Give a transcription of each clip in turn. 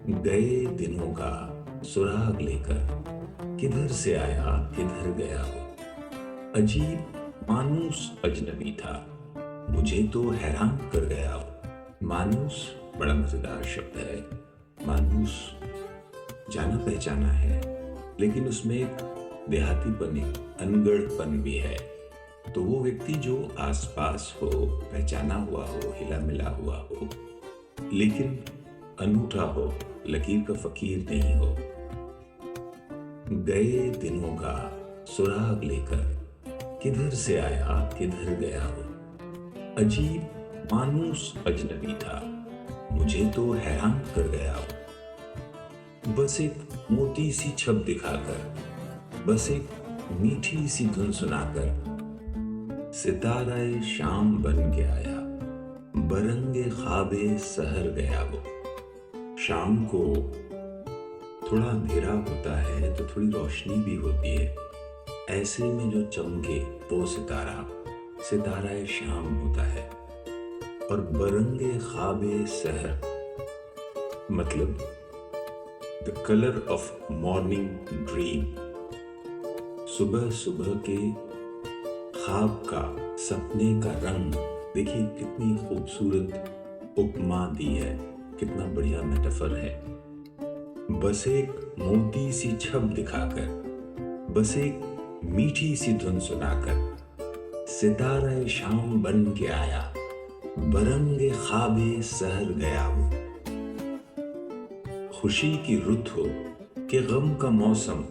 गए दिनों का सुराग लेकर किधर से आया किधर गया वो। अजीब मानूस अजनबी था, मुझे तो हैरान कर गया वो। मानूस बड़ा मजेदार शब्द है। मानूस जाना पहचाना है, लेकिन उसमें एक देहातीपन, एक अनगढ़पन भी है। तो वो व्यक्ति जो आसपास हो, पहचाना हुआ हो, हिला मिला हुआ हो, लेकिन अनूठा हो, लकीर का फकीर नहीं हो। गए दिनों का सुराग लेकर किधर से आया किधर गया हो। अजीब मानूस अजनबी था, मुझे तो हैरान कर गया हो। बस एक मोटी सी छप दिखाकर, बस एक मीठी सी धुन सुनाकर, सिताराए शाम बन के आया, बरंगे ख्वाबे सहर गया वो। शाम को थोड़ा अंधेरा होता है तो थोड़ी रोशनी भी होती है। ऐसे में जो चमके वो सितारा, सिताराए शाम होता है। और बरंगे ख्वाबे सहर मतलब the colour of morning dream. सुबह सुबह के ख्वाब का, सपने का रंग, देखिए कितनी खूबसूरत उपमा दी है, कितना बढ़िया मेटाफर है। बस एक मोटी सी छप दिखाकर, बस एक मीठी सी धुन सुनाकर, सितारा शाम बन के आया, बरंगे ख्वाबे सहर गया वो। खुशी की रुत हो कि गम का मौसम,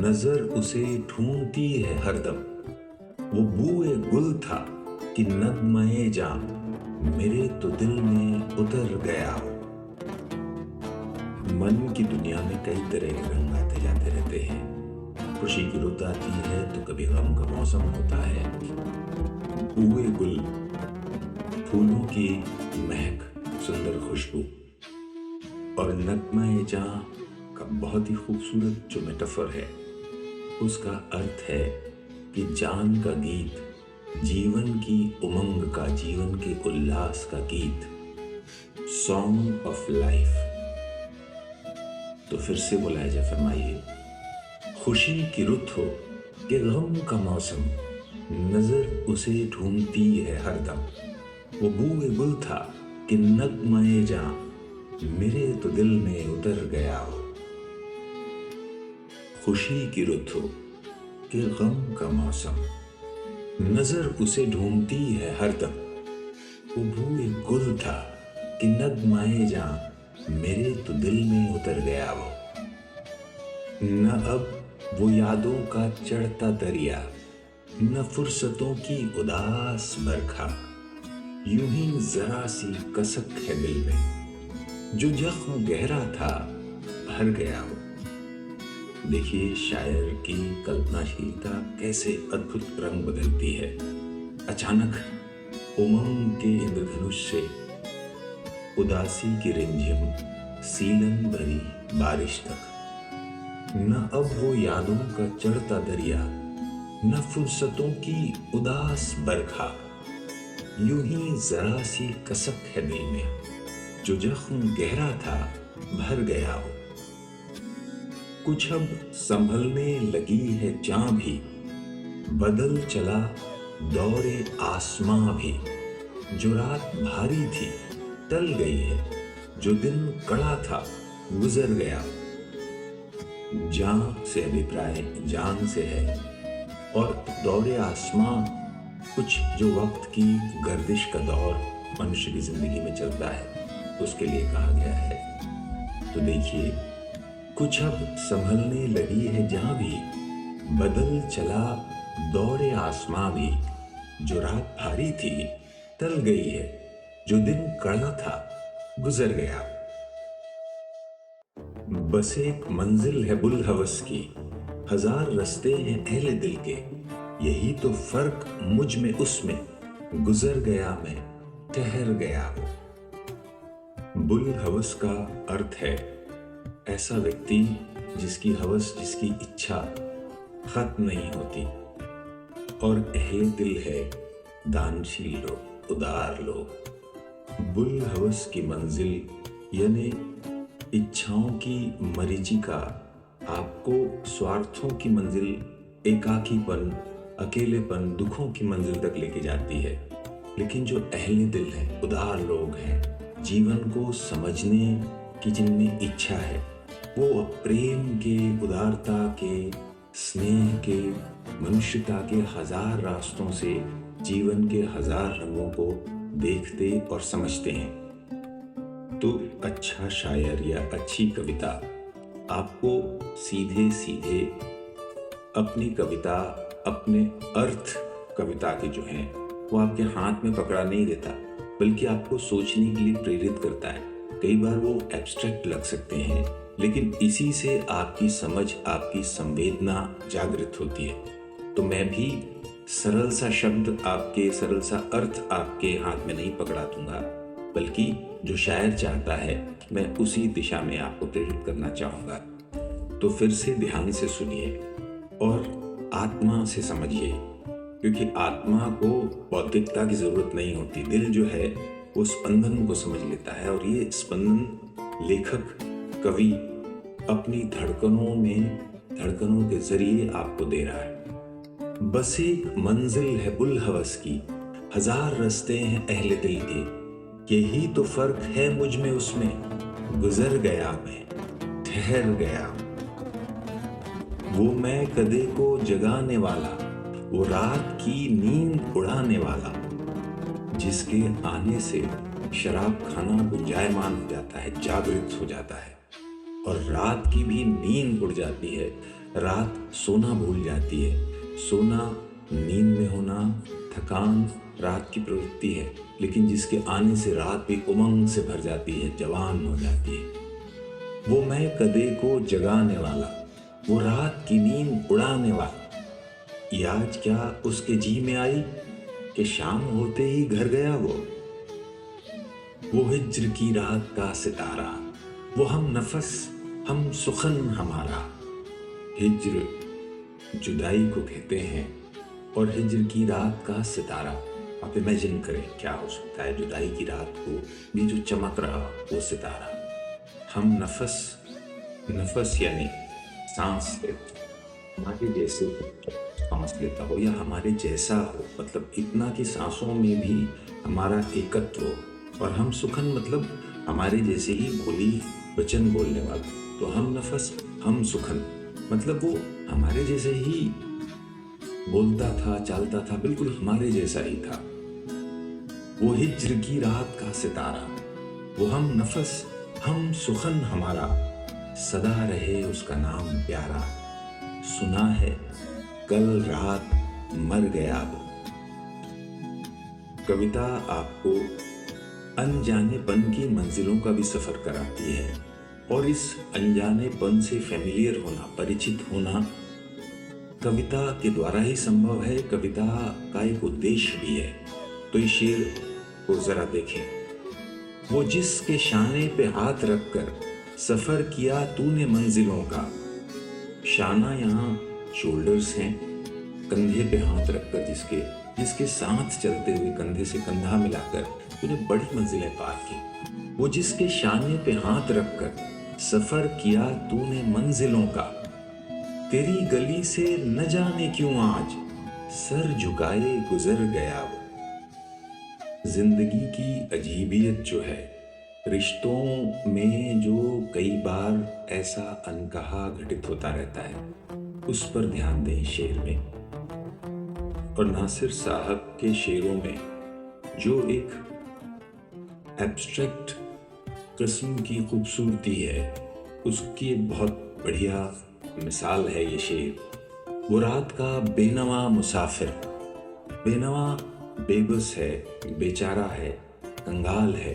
नजर उसे ढूंढती है हरदम। वो बूए गुल था कि नगमाए जाम, मेरे तो दिल में उतर गया हो। मन की दुनिया में कई तरह के रंग आते जाते रहते हैं। खुशी की रुत आती है तो कभी गम का मौसम होता है। बूए गुल, फूलों की महक, सुंदर खुशबू, और नगमाए जाम का बहुत ही खूबसूरत जो मेटाफर है, उसका अर्थ है कि जान का गीत, जीवन की उमंग का, जीवन के उल्लास का गीत, सॉन्ग ऑफ लाइफ। तो फिर से बुलाया जाए, फरमाइए। खुशी की रुत हो कि गम का मौसम, नजर उसे ढूंढती है हरदम। वो बूए गुल था कि नगमाए जां, मेरे तो दिल में उतर गया हो। खुशी की रुत हो कि गम का मौसम, नजर उसे ढूंढती है हरदम। वो बूए गुल था कि नगमाए जां, मेरे तो दिल में उतर गया वो। न अब वो यादों का चढ़ता दरिया, न फुर्सतों की उदास बरखा, यूं ही जरा सी कसक है दिल में, जो जख्म गहरा था भर गया वो। देखिए शायर की कल्पनाशीलता कैसे अद्भुत रंग बदलती है। अचानक उमंग के इंद्रधनुष से उदासी की रिमझिम, सीलन भरी बारिश तक। न अब वो यादों का चढ़ता दरिया, न फुर्सतों की उदास बरखा, यूं ही जरा सी कसक है दिल में, जो जख्म गहरा था भर गया हो। कुछ अब संभलने लगी है जां भी, बदल चला दौरे आसमां भी। जो रात भारी थी टल गई है, जो दिन कड़ा था गुजर गया। जान से अभिप्राय जान से है, और दौरे आसमां कुछ जो वक्त की गर्दिश का दौर मनुष्य की जिंदगी में चलता है, उसके लिए कहा गया है। तो देखिए, कुछ अब संभलने लगी है जहां भी, बदल चला दौरे आसमां भी। जो रात भारी थी टल गई है, जो दिन कड़ा था गुजर गया। बस एक मंजिल है बुल हवस की, हजार रास्ते हैं अहले दिल के, यही तो फर्क मुझ में उसमें, गुजर गया मैं ठहर गया हूं। बुल हवस का अर्थ है ऐसा व्यक्ति जिसकी हवस, जिसकी इच्छा खत्म नहीं होती। और अहले दिल है दानशील लोग, उदार लोग। बुल हवस की मंजिल यानी इच्छाओं की मरीचिका आपको स्वार्थों की मंजिल, एकाकीपन, अकेलेपन, दुखों की मंजिल तक लेके जाती है। लेकिन जो अहले दिल हैं, उदार लोग हैं, जीवन को समझने की जिनमें इच्छा है, वो प्रेम के, उदारता के, स्नेह के, मनुष्यता के हजार रास्तों से जीवन के हजार रंगों को देखते और समझते हैं। तो अच्छा शायर या अच्छी कविता आपको सीधे सीधे अपनी कविता, अपने अर्थ कविता के जो हैं वो आपके हाथ में पकड़ा नहीं देता, बल्कि आपको सोचने के लिए प्रेरित करता है। कई बार वो एब्स्ट्रैक्ट लग सकते हैं, लेकिन इसी से आपकी समझ, आपकी संवेदना जागृत होती है। तो मैं भी सरल सा शब्द आपके, सरल सा अर्थ आपके हाथ में नहीं पकड़ा दूंगा, बल्कि जो शायर चाहता है मैं उसी दिशा में आपको प्रेरित करना चाहूँगा। तो फिर से ध्यान से सुनिए और आत्मा से समझिए, क्योंकि आत्मा को बौद्धिकता की ज़रूरत नहीं होती। दिल जो है वो स्पंदन को समझ लेता है, और ये स्पंदन लेखक, कवि अपनी धड़कनों के जरिए आपको दे रहा है। बस एक मंजिल है बुलहवस की, हजार रास्ते हैं अहले दिल के, यही तो फर्क है मुझ में उसमें, गुजर गया मैं, ठहर गया। वो मैं कदे को जगाने वाला, वो रात की नींद उड़ाने वाला, जिसके आने से शराब खाना गुंजायमान हो जाता है, जागृत हो जाता है, और रात की भी नींद उड़ जाती है। रात सोना भूल जाती है। सोना, नींद में होना, थकान रात की प्रवृत्ति है, लेकिन जिसके आने से रात भी उमंग से भर जाती है, जवान हो जाती है। वो मैं कदे को जगाने वाला, वो रात की नींद उड़ाने वाला, ये आज क्या उसके जी में आई कि शाम होते ही घर गया वो हिज्र की रात का सितारा, वो हम नफस, हम सुखन हमारा। हिज्र जुदाई को कहते हैं, और हिज्र की रात का सितारा, आप इमेजिन करें क्या हो सकता है जुदाई की रात को भी जो चमक रहा वो सितारा। हम नफस यानी सांस लेते, हमारे जैसे सांस लेता हो या हमारे जैसा हो, मतलब इतना कि सांसों में भी हमारा एकत्व हो। और हम सुखन मतलब हमारे जैसे ही बोली वचन बोलने वाला। तो हम नफस, हम सुखन मतलब वो हमारे जैसे ही बोलता था, चालता था, बिल्कुल हमारे जैसा ही था। वो हिज्र की रात का सितारा, वो हम नफस, हम सुखन हमारा, सदा रहे उसका नाम प्यारा। सुना है कल रात मर गया वो। कविता आपको अनजानेपन की मंजिलों का भी सफर कराती है, और इस अनजानेपन से फेमिलियर होना, परिचित होना कविता के द्वारा ही संभव है। कविता का एक उद्देश्य भी है। तो इस शेर को जरा देखें। वो जिसके शाने पे हाथ रखकर सफर किया तूने मंजिलों का। शाना यहाँ शोल्डर्स हैं, कंधे पे हाथ रखकर जिसके साथ चलते हुए कंधे से कंधा मिलाकर तूने बड़ी मंजिलें पार की। वो जिसके शाने पे हाथ रखकर सफर किया तूने मंजिलों का। तेरी गली से न जाने क्यों आज सर झुकाए गुजर गया वो। जिंदगी की अजीबियत जो है, रिश्तों में जो कई बार ऐसा अनकहा घटित होता रहता है, उस पर ध्यान दें शेर में। और नासिर साहब के शेरों में जो एक एब्स्ट्रैक्ट किस्म की खूबसूरती है, उसकी बहुत बढ़िया मिसाल है ये शेर। वो रात का बेनवा मुसाफिर, बेनवा बेबस है, बेचारा है, कंगाल है,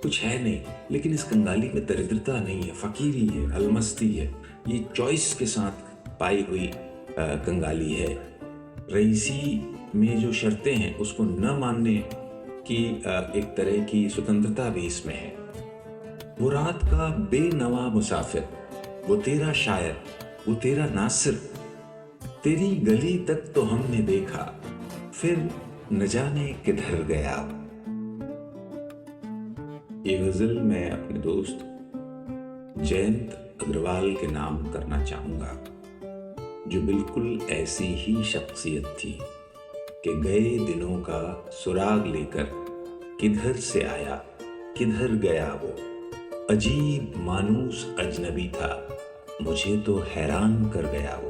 कुछ है नहीं, लेकिन इस कंगाली में दरिद्रता नहीं है, फकीरी है, अलमस्ती है। ये चॉइस के साथ पाई हुई कंगाली है। रईसी में जो शर्तें हैं उसको न मानने की एक तरह की स्वतंत्रता भी इसमें है। वो रात का बेनवा मुसाफिर, वो तेरा शायर, वो तेरा नासिर, तेरी गली तक तो हमने देखा, फिर न जाने किधर गया। ये गजल मैं अपने दोस्त जयंत अग्रवाल के नाम करना चाहूंगा, जो बिल्कुल ऐसी ही शख्सियत थी कि गए दिनों का सुराग लेकर किधर से आया किधर गया वो। अजीब मानूस अजनबी था, मुझे तो हैरान कर गया वो।